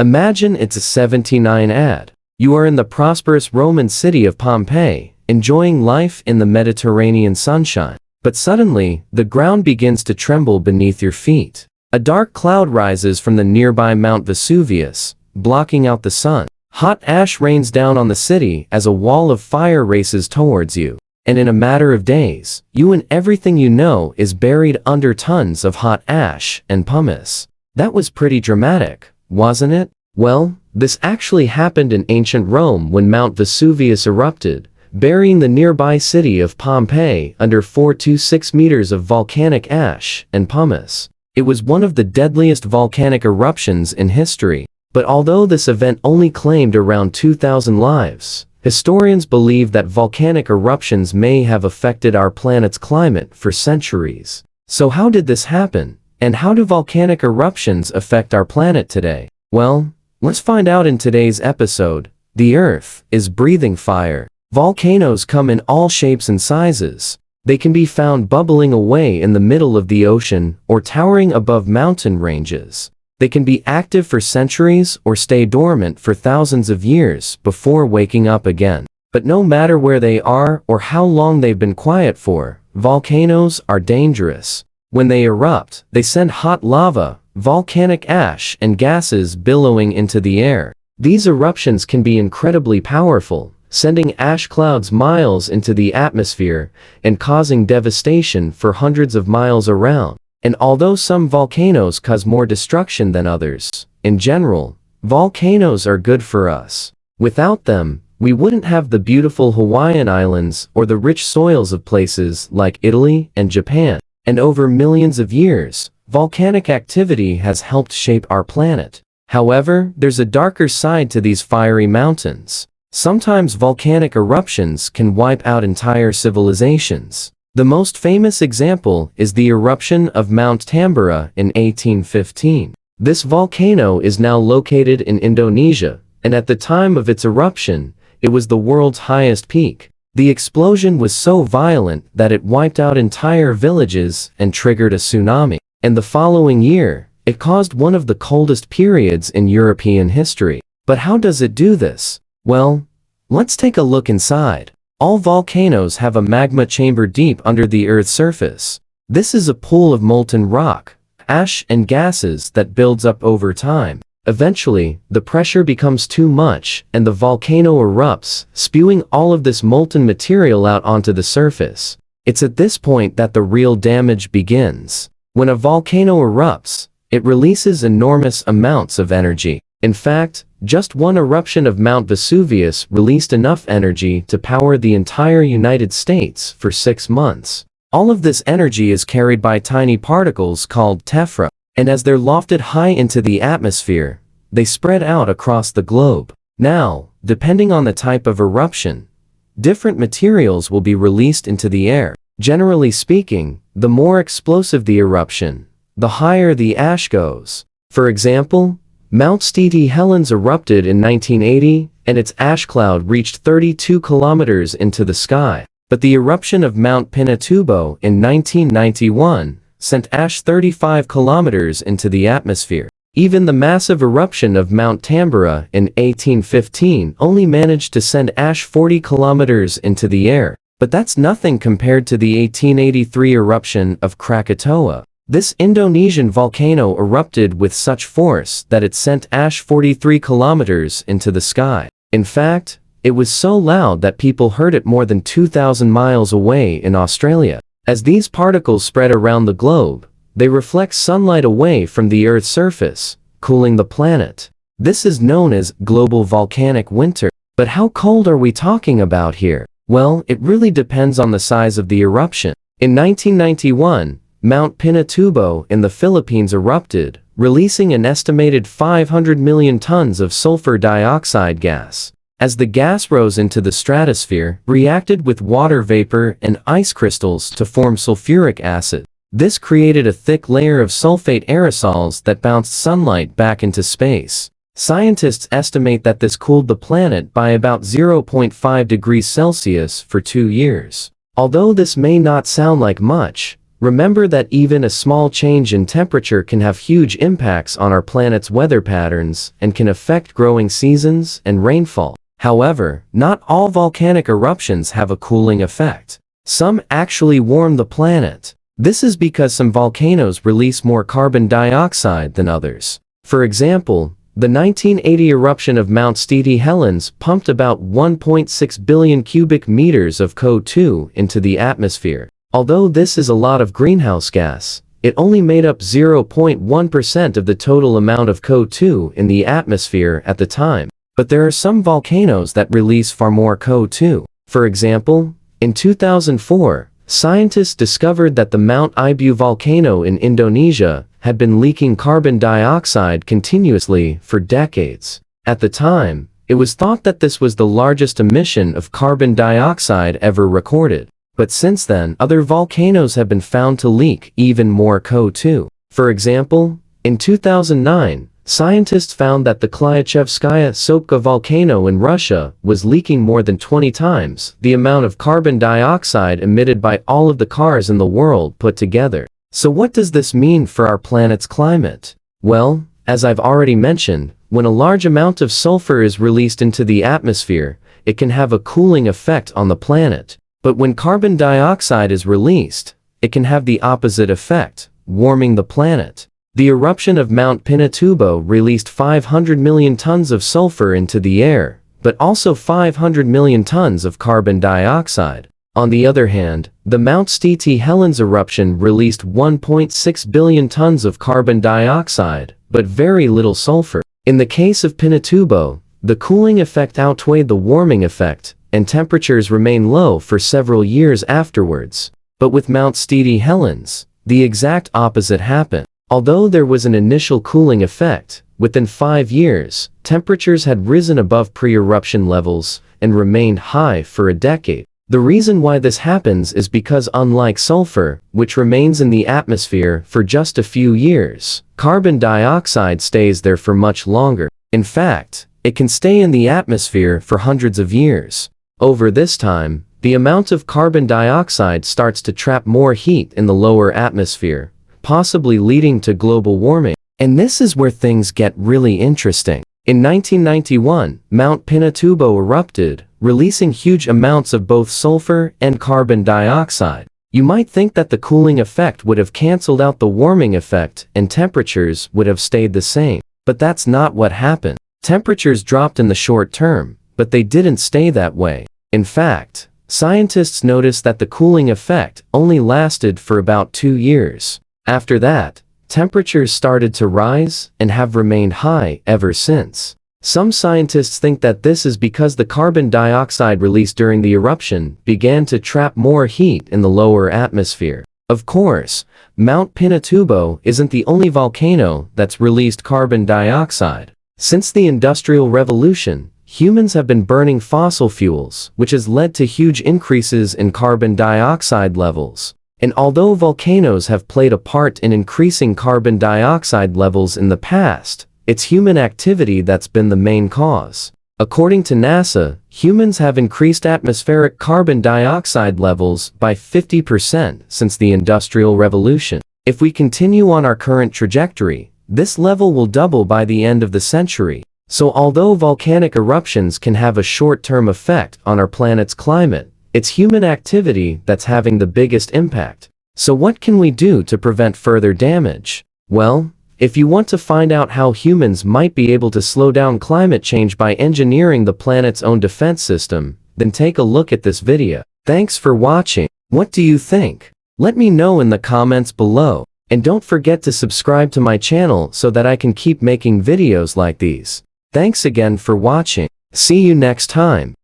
Imagine it's a 79 ad. You are in the prosperous Roman city of Pompeii, enjoying life in the Mediterranean sunshine. But suddenly, the ground begins to tremble beneath your feet. A dark cloud rises from the nearby Mount Vesuvius, blocking out the sun. Hot ash rains down on the city as a wall of fire races towards you. And in a matter of days, you and everything you know is buried under tons of hot ash and pumice. That was pretty dramatic, wasn't it? Well, this actually happened in ancient Rome when Mount Vesuvius erupted, burying the nearby city of Pompeii under 4 to 6 meters of volcanic ash and pumice. It was one of the deadliest volcanic eruptions in history. But although this event only claimed around 2,000 lives, historians believe that volcanic eruptions may have affected our planet's climate for centuries. So how did this happen? And how do volcanic eruptions affect our planet today? Well, let's find out in today's episode. The Earth is breathing fire. Volcanoes come in all shapes and sizes. They can be found bubbling away in the middle of the ocean or towering above mountain ranges. They can be active for centuries or stay dormant for thousands of years before waking up again. But no matter where they are or how long they've been quiet for, volcanoes are dangerous. When they erupt, they send hot lava, volcanic ash, and gases billowing into the air. These eruptions can be incredibly powerful, sending ash clouds miles into the atmosphere and causing devastation for hundreds of miles around. And although some volcanoes cause more destruction than others, in general, volcanoes are good for us. Without them, we wouldn't have the beautiful Hawaiian Islands or the rich soils of places like Italy and Japan. And over millions of years, volcanic activity has helped shape our planet. However, there's a darker side to these fiery mountains. Sometimes volcanic eruptions can wipe out entire civilizations. The most famous example is the eruption of Mount Tambora in 1815. This volcano is now located in Indonesia, and at the time of its eruption, it was the world's highest peak. The explosion was so violent that it wiped out entire villages and triggered a tsunami. And the following year, it caused one of the coldest periods in European history. But how does it do this? Well, let's take a look inside. All volcanoes have a magma chamber deep under the Earth's surface. This is a pool of molten rock, ash, and gases that builds up over time. Eventually, the pressure becomes too much, and the volcano erupts, spewing all of this molten material out onto the surface. It's at this point that the real damage begins. When a volcano erupts, it releases enormous amounts of energy. In fact, just one eruption of Mount Vesuvius released enough energy to power the entire United States for 6 months. All of this energy is carried by tiny particles called tephra, and as they're lofted high into the atmosphere, they spread out across the globe. Now, depending on the type of eruption, different materials will be released into the air. Generally speaking, the more explosive the eruption, the higher the ash goes. For example, Mount St. Helens erupted in 1980, and its ash cloud reached 32 kilometers into the sky. But the eruption of Mount Pinatubo in 1991 sent ash 35 kilometers into the atmosphere. Even the massive eruption of Mount Tambora in 1815 only managed to send ash 40 kilometers into the air. But that's nothing compared to the 1883 eruption of Krakatoa. This Indonesian volcano erupted with such force that it sent ash 43 kilometers into the sky. In fact, it was so loud that people heard it more than 2,000 miles away in Australia. As these particles spread around the globe, they reflect sunlight away from the Earth's surface, cooling the planet. This is known as global volcanic winter. But how cold are we talking about here? Well, it really depends on the size of the eruption. In 1991, Mount Pinatubo in the Philippines erupted, releasing an estimated 500 million tons of sulfur dioxide gas. As the gas rose into the stratosphere, reacted with water vapor and ice crystals to form sulfuric acid. This created a thick layer of sulfate aerosols that bounced sunlight back into space. Scientists estimate that this cooled the planet by about 0.5 degrees Celsius for 2 years. Although this may not sound like much, Remember that even a small change in temperature can have huge impacts on our planet's weather patterns and can affect growing seasons and rainfall. However, not all volcanic eruptions have a cooling effect. Some actually warm the planet. This is because some volcanoes release more carbon dioxide than others. For example, the 1980 eruption of Mount St. Helens pumped about 1.6 billion cubic meters of CO2 into the atmosphere. Although this is a lot of greenhouse gas, it only made up 0.1% of the total amount of CO2 in the atmosphere at the time. But there are some volcanoes that release far more CO2. For example, in 2004, scientists discovered that the Mount Ibu volcano in Indonesia had been leaking carbon dioxide continuously for decades. At the time, it was thought that this was the largest emission of carbon dioxide ever recorded. But since then, other volcanoes have been found to leak even more CO2. For example, in 2009, scientists found that the Klyachevskaya Sopka volcano in Russia was leaking more than 20 times the amount of carbon dioxide emitted by all of the cars in the world put together. So what does this mean for our planet's climate? Well, as I've already mentioned, when a large amount of sulfur is released into the atmosphere, it can have a cooling effect on the planet. But when carbon dioxide is released, it can have the opposite effect, warming the planet. The eruption of Mount Pinatubo released 500 million tons of sulfur into the air, but also 500 million tons of carbon dioxide. On the other hand, the Mount St. Helens eruption released 1.6 billion tons of carbon dioxide, but very little sulfur. In the case of Pinatubo, the cooling effect outweighed the warming effect, and temperatures remain low for several years afterwards. But with Mount St. Helens, the exact opposite happened. Although there was an initial cooling effect, within 5 years, temperatures had risen above pre-eruption levels and remained high for a decade. The reason why this happens is because unlike sulfur, which remains in the atmosphere for just a few years, carbon dioxide stays there for much longer. In fact, it can stay in the atmosphere for hundreds of years. Over this time, the amount of carbon dioxide starts to trap more heat in the lower atmosphere, possibly leading to global warming. And this is where things get really interesting. In 1991, Mount Pinatubo erupted, releasing huge amounts of both sulfur and carbon dioxide. You might think that the cooling effect would have canceled out the warming effect and temperatures would have stayed the same. But that's not what happened. Temperatures dropped in the short term, but they didn't stay that way. In fact, scientists noticed that the cooling effect only lasted for about 2 years. After that, temperatures started to rise and have remained high ever since. Some scientists think that this is because the carbon dioxide released during the eruption began to trap more heat in the lower atmosphere. Of course, Mount Pinatubo isn't the only volcano that's released carbon dioxide. Since the Industrial Revolution, humans have been burning fossil fuels, which has led to huge increases in carbon dioxide levels. And although volcanoes have played a part in increasing carbon dioxide levels in the past, it's human activity that's been the main cause. According to NASA, humans have increased atmospheric carbon dioxide levels by 50% since the Industrial Revolution. If we continue on our current trajectory, this level will double by the end of the century. So although volcanic eruptions can have a short-term effect on our planet's climate, it's human activity that's having the biggest impact. So what can we do to prevent further damage? Well, if you want to find out how humans might be able to slow down climate change by engineering the planet's own defense system, then take a look at this video. Thanks for watching. What do you think? Let me know in the comments below. And don't forget to subscribe to my channel so that I can keep making videos like these. Thanks again for watching. See you next time.